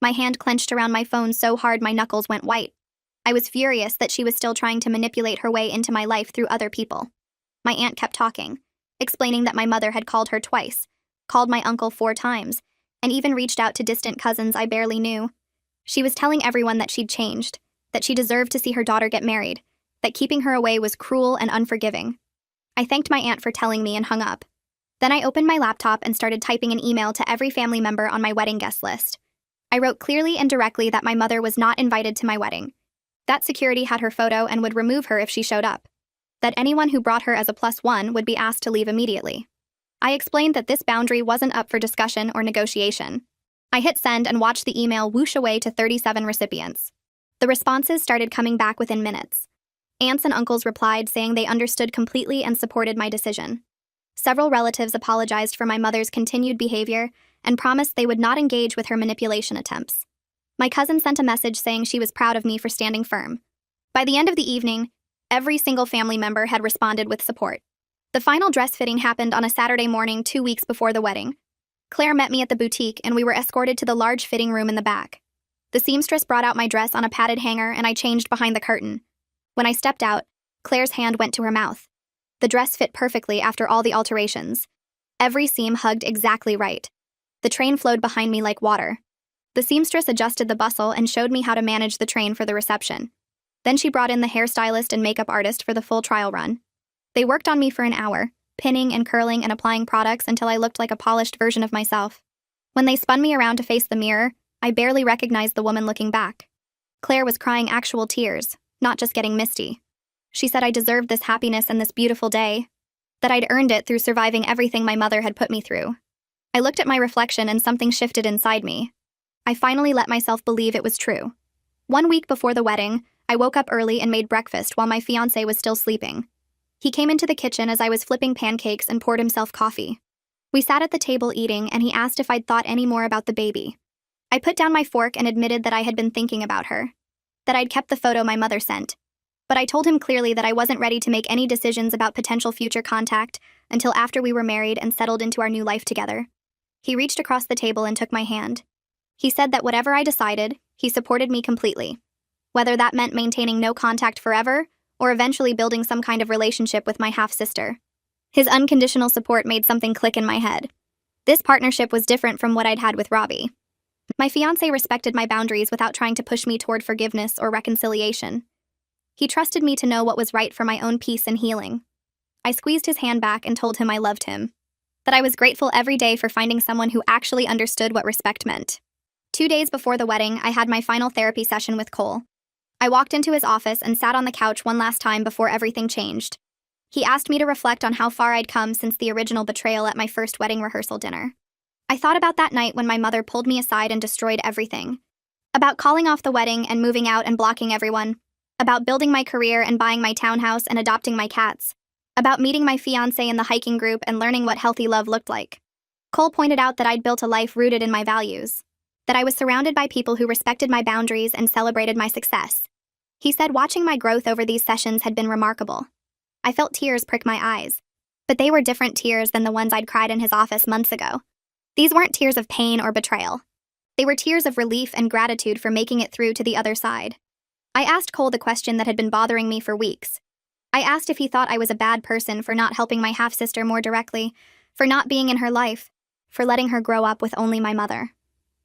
A: My hand clenched around my phone so hard my knuckles went white. I was furious that she was still trying to manipulate her way into my life through other people. My aunt kept talking, explaining that my mother had called her twice, called my uncle 4 times, and even reached out to distant cousins I barely knew. She was telling everyone that she'd changed, that she deserved to see her daughter get married, that keeping her away was cruel and unforgiving. I thanked my aunt for telling me and hung up. Then I opened my laptop and started typing an email to every family member on my wedding guest list. I wrote clearly and directly that my mother was not invited to my wedding, that security had her photo and would remove her if she showed up, that anyone who brought her as a +1 would be asked to leave immediately. I explained that this boundary wasn't up for discussion or negotiation. I hit send and watched the email whoosh away to 37 recipients. The responses started coming back within minutes. Aunts and uncles replied saying they understood completely and supported my decision. Several relatives apologized for my mother's continued behavior and promised they would not engage with her manipulation attempts. My cousin sent a message saying she was proud of me for standing firm. By the end of the evening, every single family member had responded with support. The final dress fitting happened on a Saturday morning 2 weeks before the wedding. Claire met me at the boutique and we were escorted to the large fitting room in the back. The seamstress brought out my dress on a padded hanger and I changed behind the curtain. When I stepped out, Claire's hand went to her mouth. The dress fit perfectly after all the alterations. Every seam hugged exactly right. The train flowed behind me like water. The seamstress adjusted the bustle and showed me how to manage the train for the reception. Then she brought in the hairstylist and makeup artist for the full trial run. They worked on me for an hour, pinning and curling and applying products until I looked like a polished version of myself. When they spun me around to face the mirror, I barely recognized the woman looking back. Claire was crying actual tears, not just getting misty. She said I deserved this happiness and this beautiful day, that I'd earned it through surviving everything my mother had put me through. I looked at my reflection and something shifted inside me. I finally let myself believe it was true. 1 week before the wedding, I woke up early and made breakfast while my fiancé was still sleeping. He came into the kitchen as I was flipping pancakes and poured himself coffee. We sat at the table eating and he asked if I'd thought any more about the baby. I put down my fork and admitted that I had been thinking about her, that I'd kept the photo my mother sent. But I told him clearly that I wasn't ready to make any decisions about potential future contact until after we were married and settled into our new life together. He reached across the table and took my hand. He said that whatever I decided, he supported me completely. Whether that meant maintaining no contact forever, or eventually building some kind of relationship with my half-sister. His unconditional support made something click in my head. This partnership was different from what I'd had with Robbie. My fiancé respected my boundaries without trying to push me toward forgiveness or reconciliation. He trusted me to know what was right for my own peace and healing. I squeezed his hand back and told him I loved him, that I was grateful every day for finding someone who actually understood what respect meant. 2 days before the wedding, I had my final therapy session with Cole. I walked into his office and sat on the couch one last time before everything changed. He asked me to reflect on how far I'd come since the original betrayal at my first wedding rehearsal dinner. I thought about that night when my mother pulled me aside and destroyed everything. About calling off the wedding and moving out and blocking everyone. About building my career and buying my townhouse and adopting my cats. About meeting my fiancé in the hiking group and learning what healthy love looked like. Cole pointed out that I'd built a life rooted in my values. That I was surrounded by people who respected my boundaries and celebrated my success. He said watching my growth over these sessions had been remarkable. I felt tears prick my eyes. But they were different tears than the ones I'd cried in his office months ago. These weren't tears of pain or betrayal. They were tears of relief and gratitude for making it through to the other side. I asked Cole the question that had been bothering me for weeks. I asked if he thought I was a bad person for not helping my half-sister more directly, for not being in her life, for letting her grow up with only my mother.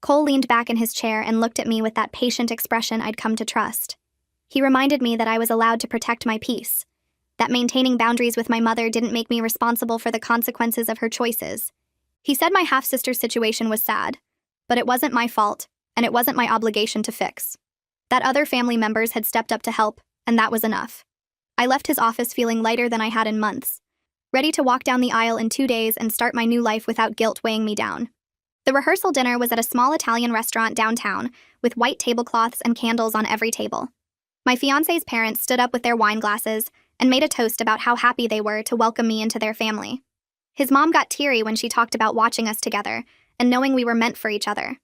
A: Cole leaned back in his chair and looked at me with that patient expression I'd come to trust. He reminded me that I was allowed to protect my peace, that maintaining boundaries with my mother didn't make me responsible for the consequences of her choices. He said my half-sister's situation was sad, but it wasn't my fault, and it wasn't my obligation to fix. That other family members had stepped up to help, and that was enough. I left his office feeling lighter than I had in months, ready to walk down the aisle in 2 days and start my new life without guilt weighing me down. The rehearsal dinner was at a small Italian restaurant downtown, with white tablecloths and candles on every table. My fiancé's parents stood up with their wine glasses and made a toast about how happy they were to welcome me into their family. His mom got teary when she talked about watching us together and knowing we were meant for each other.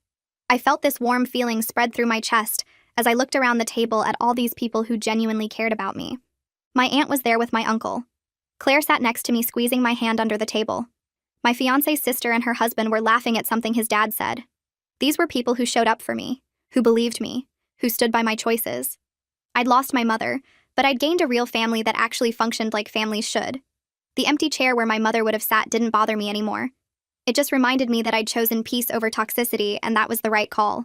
A: I felt this warm feeling spread through my chest as I looked around the table at all these people who genuinely cared about me. My aunt was there with my uncle. Claire sat next to me, squeezing my hand under the table. My fiancé's sister and her husband were laughing at something his dad said. These were people who showed up for me, who believed me, who stood by my choices. I'd lost my mother, but I'd gained a real family that actually functioned like families should. The empty chair where my mother would have sat didn't bother me anymore. It just reminded me that I'd chosen peace over toxicity, and that was the right call.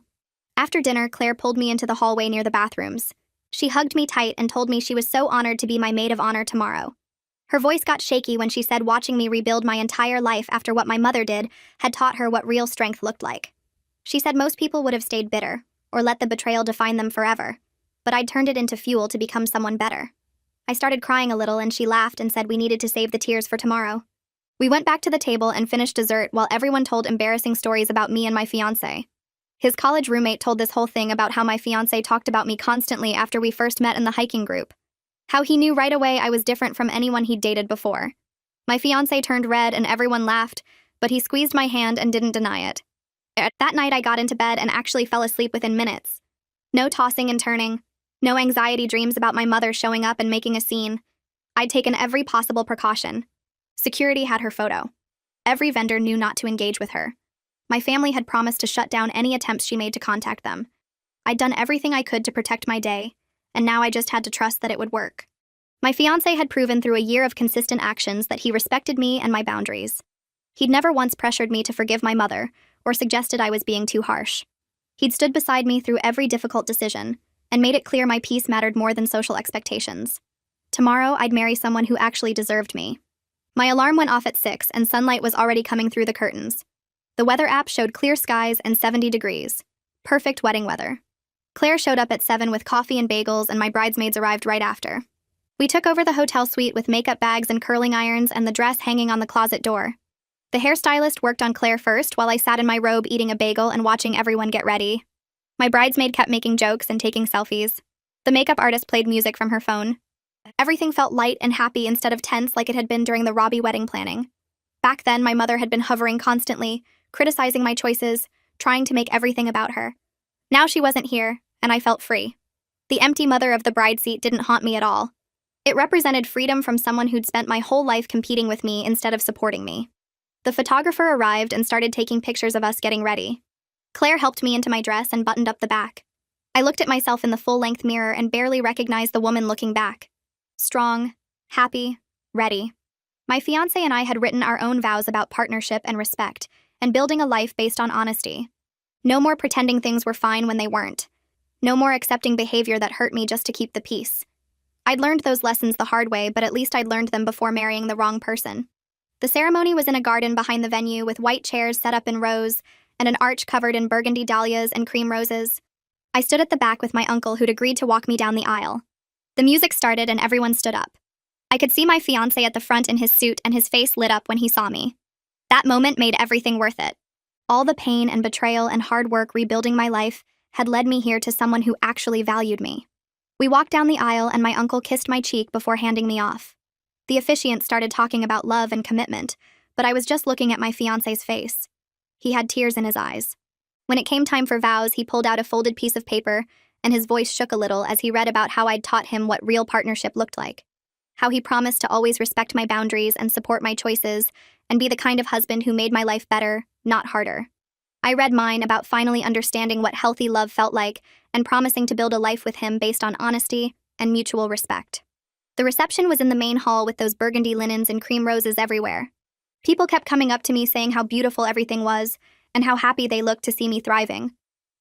A: After dinner, Claire pulled me into the hallway near the bathrooms. She hugged me tight and told me she was so honored to be my maid of honor tomorrow. Her voice got shaky when she said watching me rebuild my entire life after what my mother did had taught her what real strength looked like. She said most people would have stayed bitter, or let the betrayal define them forever, but I'd turned it into fuel to become someone better. I started crying a little and she laughed and said we needed to save the tears for tomorrow. We went back to the table and finished dessert while everyone told embarrassing stories about me and my fiancé. His college roommate told this whole thing about how my fiancé talked about me constantly after we first met in the hiking group. How he knew right away I was different from anyone he'd dated before. My fiancé turned red and everyone laughed, but he squeezed my hand and didn't deny it. That night I got into bed and actually fell asleep within minutes. No tossing and turning. No anxiety dreams about my mother showing up and making a scene. I'd taken every possible precaution. Security had her photo. Every vendor knew not to engage with her. My family had promised to shut down any attempts she made to contact them. I'd done everything I could to protect my day, and now I just had to trust that it would work. My fiancé had proven through a year of consistent actions that he respected me and my boundaries. He'd never once pressured me to forgive my mother or suggested I was being too harsh. He'd stood beside me through every difficult decision and made it clear my peace mattered more than social expectations. Tomorrow, I'd marry someone who actually deserved me. My alarm went off at 6 and sunlight was already coming through the curtains. The weather app showed clear skies and 70 degrees. Perfect wedding weather. Claire showed up at 7 with coffee and bagels and my bridesmaids arrived right after. We took over the hotel suite with makeup bags and curling irons and the dress hanging on the closet door. The hairstylist worked on Claire first while I sat in my robe eating a bagel and watching everyone get ready. My bridesmaid kept making jokes and taking selfies. The makeup artist played music from her phone. Everything felt light and happy instead of tense like it had been during the Robbie wedding planning. Back then, my mother had been hovering constantly, criticizing my choices, trying to make everything about her. Now she wasn't here, and I felt free. The empty mother of the bride seat didn't haunt me at all. It represented freedom from someone who'd spent my whole life competing with me instead of supporting me. The photographer arrived and started taking pictures of us getting ready. Claire helped me into my dress and buttoned up the back. I looked at myself in the full-length mirror and barely recognized the woman looking back. Strong, happy, ready. My fiancé and I had written our own vows about partnership and respect, and building a life based on honesty. No more pretending things were fine when they weren't. No more accepting behavior that hurt me just to keep the peace. I'd learned those lessons the hard way, but at least I'd learned them before marrying the wrong person. The ceremony was in a garden behind the venue with white chairs set up in rows and an arch covered in burgundy dahlias and cream roses. I stood at the back with my uncle who'd agreed to walk me down the aisle. The music started and everyone stood up. I could see my fiancé at the front in his suit and his face lit up when he saw me. That moment made everything worth it. All the pain and betrayal and hard work rebuilding my life had led me here to someone who actually valued me. We walked down the aisle and my uncle kissed my cheek before handing me off. The officiant started talking about love and commitment, but I was just looking at my fiancé's face. He had tears in his eyes. When it came time for vows, he pulled out a folded piece of paper, and his voice shook a little as he read about how I'd taught him what real partnership looked like. How he promised to always respect my boundaries and support my choices, and be the kind of husband who made my life better, not harder. I read mine about finally understanding what healthy love felt like and promising to build a life with him based on honesty and mutual respect. The reception was in the main hall with those burgundy linens and cream roses everywhere. People kept coming up to me saying how beautiful everything was and how happy they looked to see me thriving.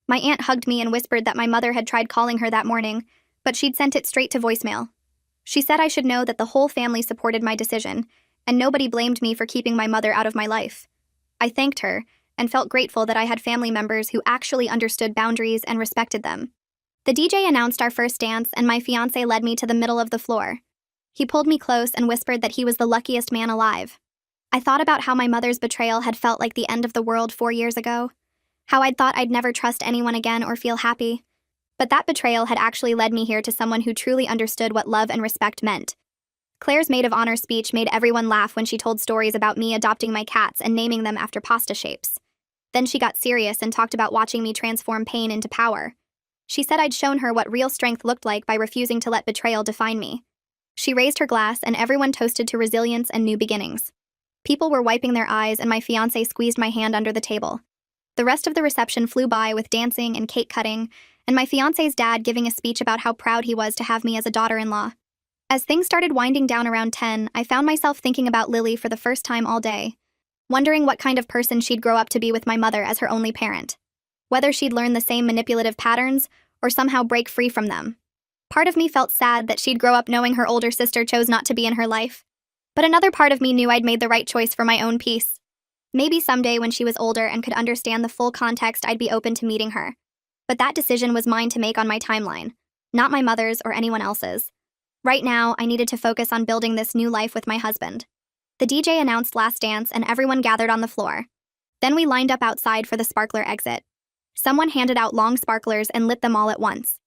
A: My aunt hugged me and whispered that my mother had tried calling her that morning, but she'd sent it straight to voicemail. She said I should know that the whole family supported my decision, and nobody blamed me for keeping my mother out of my life. I thanked her and felt grateful that I had family members who actually understood boundaries and respected them. The DJ announced our first dance, and my fiancé led me to the middle of the floor. He pulled me close and whispered that he was the luckiest man alive. I thought about how my mother's betrayal had felt like the end of the world 4 years ago, how I'd thought I'd never trust anyone again or feel happy. But that betrayal had actually led me here to someone who truly understood what love and respect meant. Claire's maid of honor speech made everyone laugh when she told stories about me adopting my cats and naming them after pasta shapes. Then she got serious and talked about watching me transform pain into power. She said I'd shown her what real strength looked like by refusing to let betrayal define me. She raised her glass and everyone toasted to resilience and new beginnings. People were wiping their eyes and my fiancé squeezed my hand under the table. The rest of the reception flew by with dancing and cake cutting, and my fiancé's dad giving a speech about how proud he was to have me as a daughter-in-law. As things started winding down around 10, I found myself thinking about Lily for the first time all day, wondering what kind of person she'd grow up to be with my mother as her only parent. Whether she'd learn the same manipulative patterns or somehow break free from them. Part of me felt sad that she'd grow up knowing her older sister chose not to be in her life. But another part of me knew I'd made the right choice for my own peace. Maybe someday when she was older and could understand the full context, I'd be open to meeting her. But that decision was mine to make on my timeline, not my mother's or anyone else's. Right now, I needed to focus on building this new life with my husband. The DJ announced last dance and everyone gathered on the floor. Then we lined up outside for the sparkler exit. Someone handed out long sparklers and lit them all at once.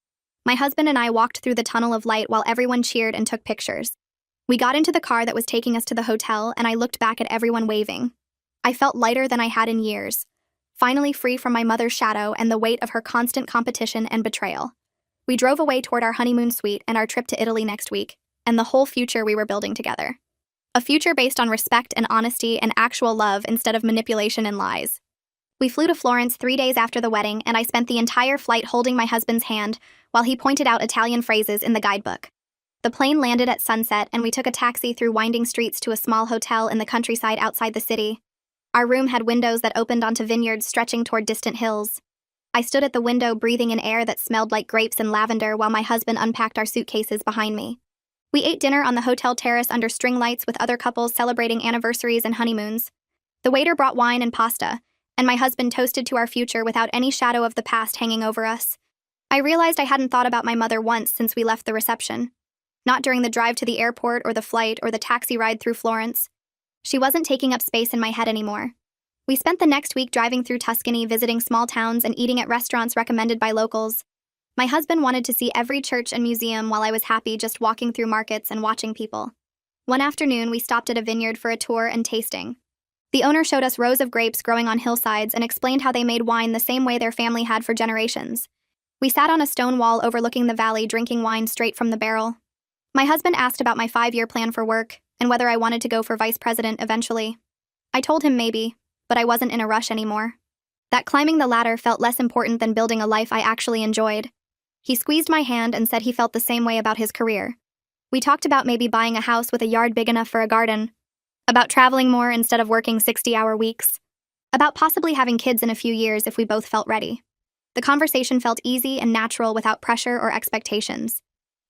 A: My husband and I walked through the tunnel of light while everyone cheered and took pictures. We got into the car that was taking us to the hotel and I looked back at everyone waving. I felt lighter than I had in years, finally free from my mother's shadow and the weight of her constant competition and betrayal. We drove away toward our honeymoon suite and our trip to Italy next week, and the whole future we were building together. A future based on respect and honesty and actual love instead of manipulation and lies. We flew to Florence 3 days after the wedding, and I spent the entire flight holding my husband's hand while he pointed out Italian phrases in the guidebook. The plane landed at sunset, and we took a taxi through winding streets to a small hotel in the countryside outside the city. Our room had windows that opened onto vineyards stretching toward distant hills. I stood at the window breathing in air that smelled like grapes and lavender while my husband unpacked our suitcases behind me. We ate dinner on the hotel terrace under string lights with other couples celebrating anniversaries and honeymoons. The waiter brought wine and pasta, and my husband toasted to our future without any shadow of the past hanging over us. I realized I hadn't thought about my mother once since we left the reception. Not during the drive to the airport or the flight or the taxi ride through Florence. She wasn't taking up space in my head anymore. We spent the next week driving through Tuscany, visiting small towns and eating at restaurants recommended by locals. My husband wanted to see every church and museum while I was happy just walking through markets and watching people. One afternoon, we stopped at a vineyard for a tour and tasting. The owner showed us rows of grapes growing on hillsides and explained how they made wine the same way their family had for generations. We sat on a stone wall overlooking the valley drinking wine straight from the barrel. My husband asked about my 5-year plan for work and whether I wanted to go for vice president eventually. I told him maybe, but I wasn't in a rush anymore. That climbing the ladder felt less important than building a life I actually enjoyed. He squeezed my hand and said he felt the same way about his career. We talked about maybe buying a house with a yard big enough for a garden, about traveling more instead of working 60-hour weeks, about possibly having kids in a few years if we both felt ready. The conversation felt easy and natural without pressure or expectations.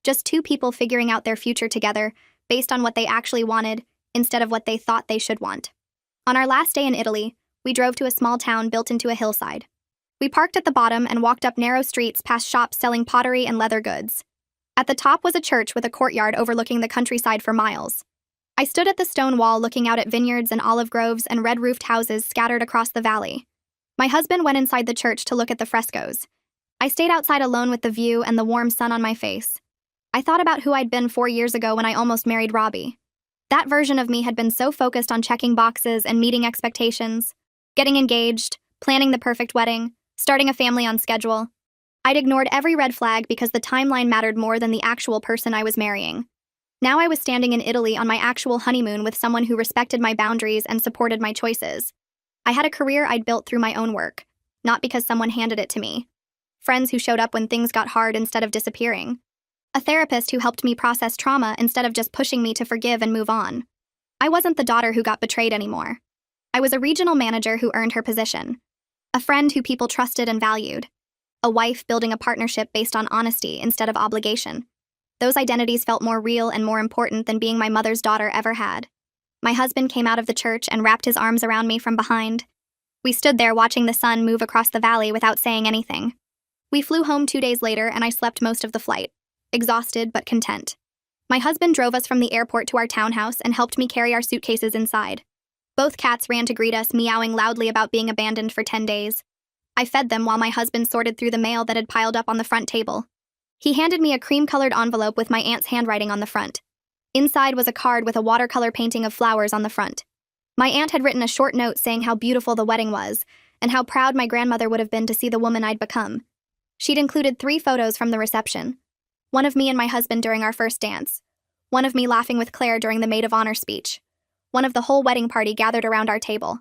A: Just two people figuring out their future together based on what they actually wanted instead of what they thought they should want. On our last day in Italy, we drove to a small town built into a hillside. We parked at the bottom and walked up narrow streets past shops selling pottery and leather goods. At the top was a church with a courtyard overlooking the countryside for miles. I stood at the stone wall looking out at vineyards and olive groves and red-roofed houses scattered across the valley. My husband went inside the church to look at the frescoes. I stayed outside alone with the view and the warm sun on my face. I thought about who I'd been 4 years ago when I almost married Robbie. That version of me had been so focused on checking boxes and meeting expectations, getting engaged, planning the perfect wedding, starting a family on schedule. I'd ignored every red flag because the timeline mattered more than the actual person I was marrying. Now I was standing in Italy on my actual honeymoon with someone who respected my boundaries and supported my choices. I had a career I'd built through my own work, not because someone handed it to me. Friends who showed up when things got hard instead of disappearing. A therapist who helped me process trauma instead of just pushing me to forgive and move on. I wasn't the daughter who got betrayed anymore. I was a regional manager who earned her position. A friend who people trusted and valued. A wife building a partnership based on honesty instead of obligation. Those identities felt more real and more important than being my mother's daughter ever had. My husband came out of the church and wrapped his arms around me from behind. We stood there watching the sun move across the valley without saying anything. We flew home 2 days later and I slept most of the flight. Exhausted but content. My husband drove us from the airport to our townhouse and helped me carry our suitcases inside. Both cats ran to greet us, meowing loudly about being abandoned for 10 days. I fed them while my husband sorted through the mail that had piled up on the front table. He handed me a cream-colored envelope with my aunt's handwriting on the front. Inside was a card with a watercolor painting of flowers on the front. My aunt had written a short note saying how beautiful the wedding was, and how proud my grandmother would have been to see the woman I'd become. She'd included 3 photos from the reception. One of me and my husband during our first dance. One of me laughing with Claire during the maid of honor speech. One of the whole wedding party gathered around our table.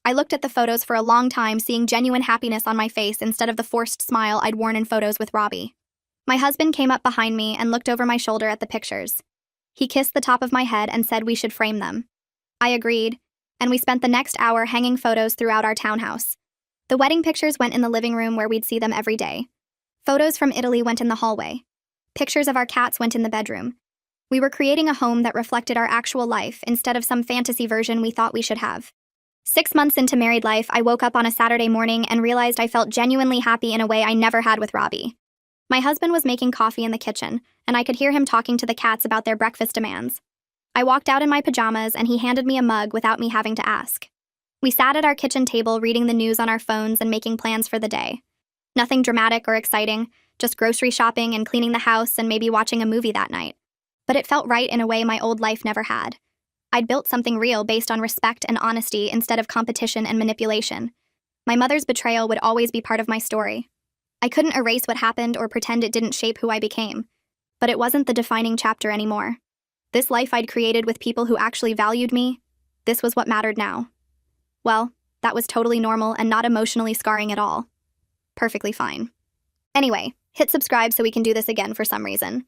A: I looked at the photos for a long time, seeing genuine happiness on my face instead of the forced smile I'd worn in photos with Robbie. My husband came up behind me and looked over my shoulder at the pictures. He kissed the top of my head and said we should frame them. I agreed, and we spent the next hour hanging photos throughout our townhouse. The wedding pictures went in the living room where we'd see them every day. Photos from Italy went in the hallway. Pictures of our cats went in the bedroom. We were creating a home that reflected our actual life instead of some fantasy version we thought we should have. 6 months into married life, I woke up on a Saturday morning and realized I felt genuinely happy in a way I never had with Robbie. My husband was making coffee in the kitchen, and I could hear him talking to the cats about their breakfast demands. I walked out in my pajamas, and he handed me a mug without me having to ask. We sat at our kitchen table reading the news on our phones and making plans for the day. Nothing dramatic or exciting, just grocery shopping and cleaning the house and maybe watching a movie that night. But it felt right in a way my old life never had. I'd built something real based on respect and honesty instead of competition and manipulation. My mother's betrayal would always be part of my story. I couldn't erase what happened or pretend it didn't shape who I became. But it wasn't the defining chapter anymore. This life I'd created with people who actually valued me, this was what mattered now. Well, that was totally normal and not emotionally scarring at all. Perfectly fine. Anyway, hit subscribe so we can do this again for some reason.